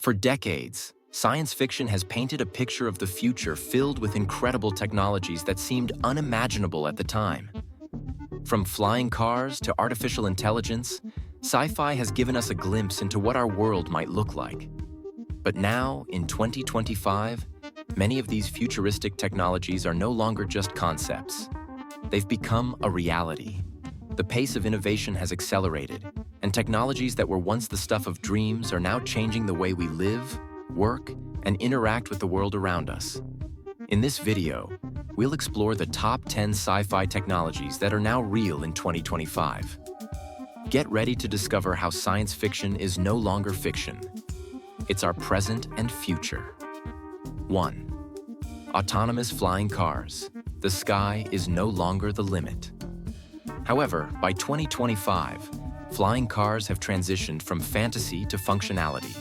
For decades, science fiction has painted a picture of the future filled with incredible technologies that seemed unimaginable at the time. From flying cars to artificial intelligence, sci-fi has given us a glimpse into what our world might look like. But now, in 2025, many of these futuristic technologies are no longer just concepts. They've become a reality. The pace of innovation has accelerated, and technologies that were once the stuff of dreams are now changing the way we live, work, and interact with the world around us. In this video, we'll explore the top 10 sci-fi technologies that are now real in 2025. Get ready to discover how science fiction is no longer fiction. It's our present and future. 1. Autonomous flying cars. The sky is no longer the limit. However, by 2025, flying cars have transitioned from fantasy to functionality.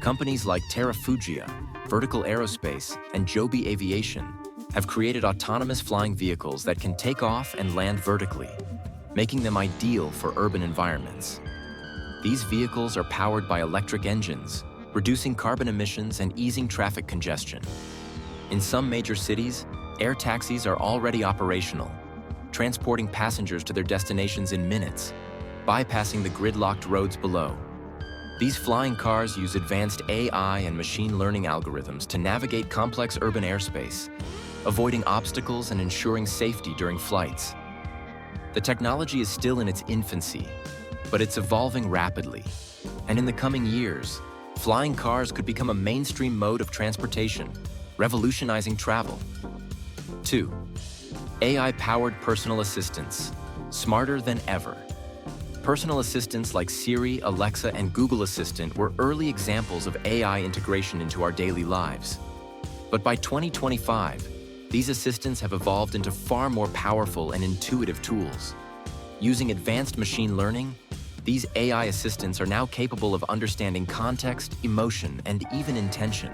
Companies like Terrafugia, Vertical Aerospace, and Joby Aviation have created autonomous flying vehicles that can take off and land vertically, making them ideal for urban environments. These vehicles are powered by electric engines, reducing carbon emissions and easing traffic congestion. In some major cities, air taxis are already operational, transporting passengers to their destinations in minutes, bypassing the gridlocked roads below. These flying cars use advanced AI and machine learning algorithms to navigate complex urban airspace, avoiding obstacles and ensuring safety during flights. The technology is still in its infancy, but it's evolving rapidly. And in the coming years, flying cars could become a mainstream mode of transportation, revolutionizing travel. 2. AI-powered personal assistants, smarter than ever. Personal assistants like Siri, Alexa, and Google Assistant were early examples of AI integration into our daily lives. But by 2025, these assistants have evolved into far more powerful and intuitive tools. Using advanced machine learning, these AI assistants are now capable of understanding context, emotion, and even intention,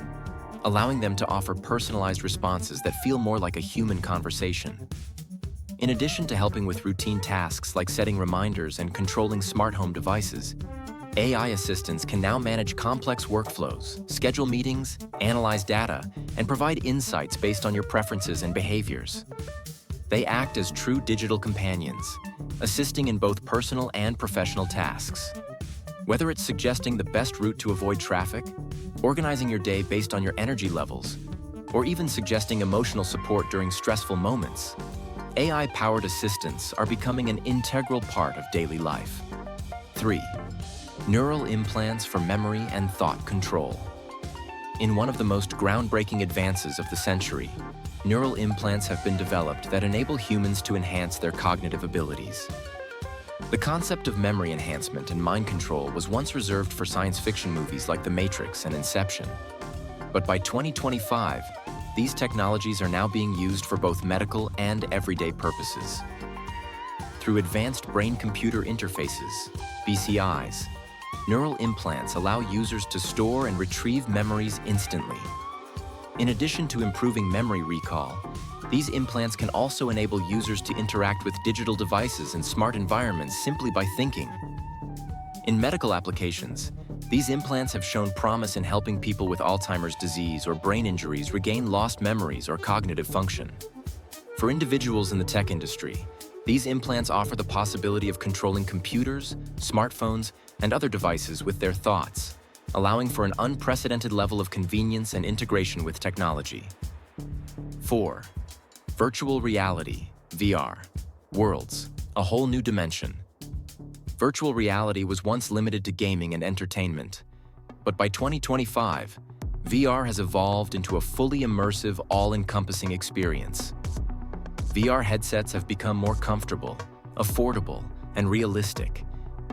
allowing them to offer personalized responses that feel more like a human conversation. In addition to helping with routine tasks like setting reminders and controlling smart home devices, AI assistants can now manage complex workflows, schedule meetings, analyze data, and provide insights based on your preferences and behaviors. They act as true digital companions, assisting in both personal and professional tasks. Whether it's suggesting the best route to avoid traffic, organizing your day based on your energy levels, or even suggesting emotional support during stressful moments, AI-powered assistants are becoming an integral part of daily life. 3. Neural implants for memory and thought control. In one of the most groundbreaking advances of the century, neural implants have been developed that enable humans to enhance their cognitive abilities. The concept of memory enhancement and mind control was once reserved for science fiction movies like The Matrix and Inception. But by 2025, these technologies are now being used for both medical and everyday purposes. Through advanced brain-computer interfaces, BCIs, neural implants allow users to store and retrieve memories instantly. In addition to improving memory recall, these implants can also enable users to interact with digital devices and smart environments simply by thinking. In medical applications, these implants have shown promise in helping people with Alzheimer's disease or brain injuries regain lost memories or cognitive function. For individuals in the tech industry, these implants offer the possibility of controlling computers, smartphones, and other devices with their thoughts, allowing for an unprecedented level of convenience and integration with technology. 4. Virtual reality, VR. Worlds, a whole new dimension. Virtual reality was once limited to gaming and entertainment, but by 2025, VR has evolved into a fully immersive, all-encompassing experience. VR headsets have become more comfortable, affordable, and realistic,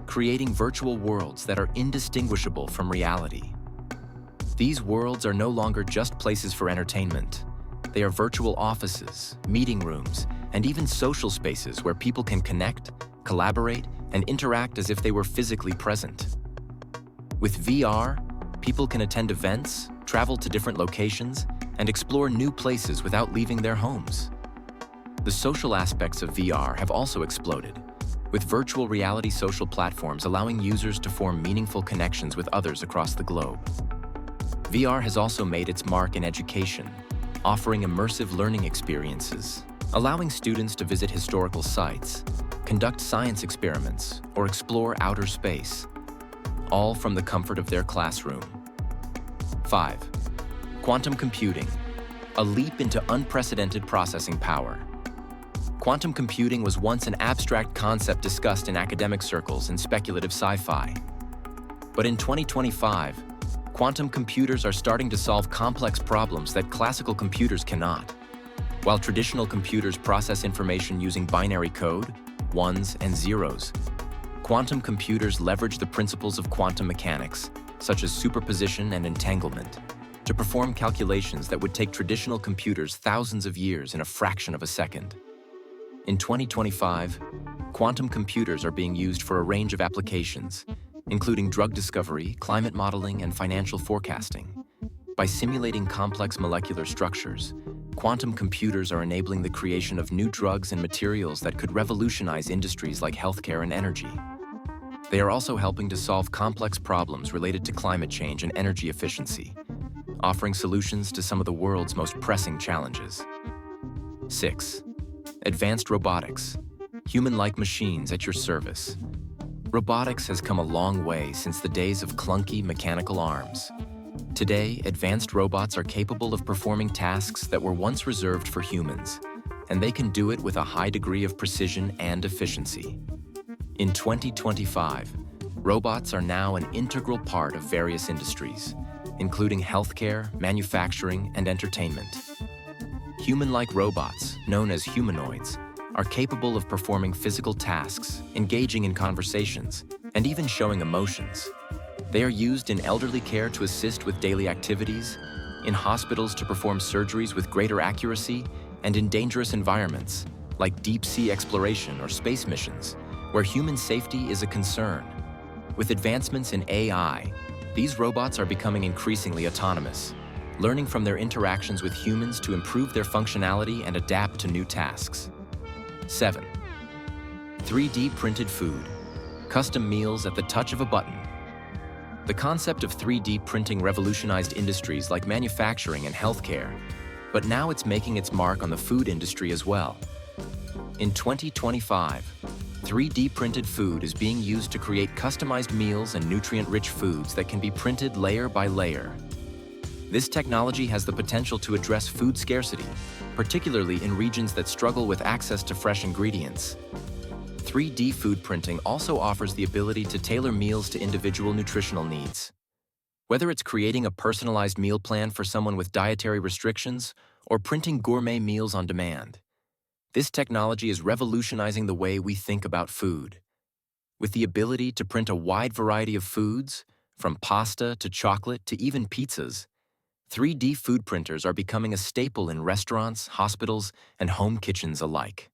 creating virtual worlds that are indistinguishable from reality. These worlds are no longer just places for entertainment. They are virtual offices, meeting rooms, and even social spaces where people can connect, collaborate, and interact as if they were physically present. With VR, people can attend events, travel to different locations, and explore new places without leaving their homes. The social aspects of VR have also exploded. with virtual reality social platforms allowing users to form meaningful connections with others across the globe. VR has also made its mark in education, offering immersive learning experiences, allowing students to visit historical sites, conduct science experiments, or explore outer space, all from the comfort of their classroom. 5. Quantum computing, a leap into unprecedented processing power. Quantum computing was once an abstract concept discussed in academic circles and speculative sci-fi. But in 2025, quantum computers are starting to solve complex problems that classical computers cannot. While traditional computers process information using binary code, ones and zeros, quantum computers leverage the principles of quantum mechanics, such as superposition and entanglement, to perform calculations that would take traditional computers thousands of years in a fraction of a second. In 2025, quantum computers are being used for a range of applications, including drug discovery, climate modeling, and financial forecasting. By simulating complex molecular structures, quantum computers are enabling the creation of new drugs and materials that could revolutionize industries like healthcare and energy. They are also helping to solve complex problems related to climate change and energy efficiency, offering solutions to some of the world's most pressing challenges. 6. Advanced robotics, human-like machines at your service. Robotics has come a long way since the days of clunky mechanical arms. Today, advanced robots are capable of performing tasks that were once reserved for humans, and they can do it with a high degree of precision and efficiency. In 2025, robots are now an integral part of various industries, including healthcare, manufacturing, and entertainment. Human-like robots, known as humanoids, are capable of performing physical tasks, engaging in conversations, and even showing emotions. They are used in elderly care to assist with daily activities, in hospitals to perform surgeries with greater accuracy, and in dangerous environments, like deep-sea exploration or space missions, where human safety is a concern. With advancements in AI, these robots are becoming increasingly autonomous, learning from their interactions with humans to improve their functionality and adapt to new tasks. 7. 3D printed food, custom meals at the touch of a button. The concept of 3D printing revolutionized industries like manufacturing and healthcare, but now it's making its mark on the food industry as well. In 2025, 3D printed food is being used to create customized meals and nutrient-rich foods that can be printed layer by layer. This technology has the potential to address food scarcity, particularly in regions that struggle with access to fresh ingredients. 3D food printing also offers the ability to tailor meals to individual nutritional needs. Whether it's creating a personalized meal plan for someone with dietary restrictions or printing gourmet meals on demand, this technology is revolutionizing the way we think about food. With the ability to print a wide variety of foods, from pasta to chocolate to even pizzas, 3D food printers are becoming a staple in restaurants, hospitals, and home kitchens alike.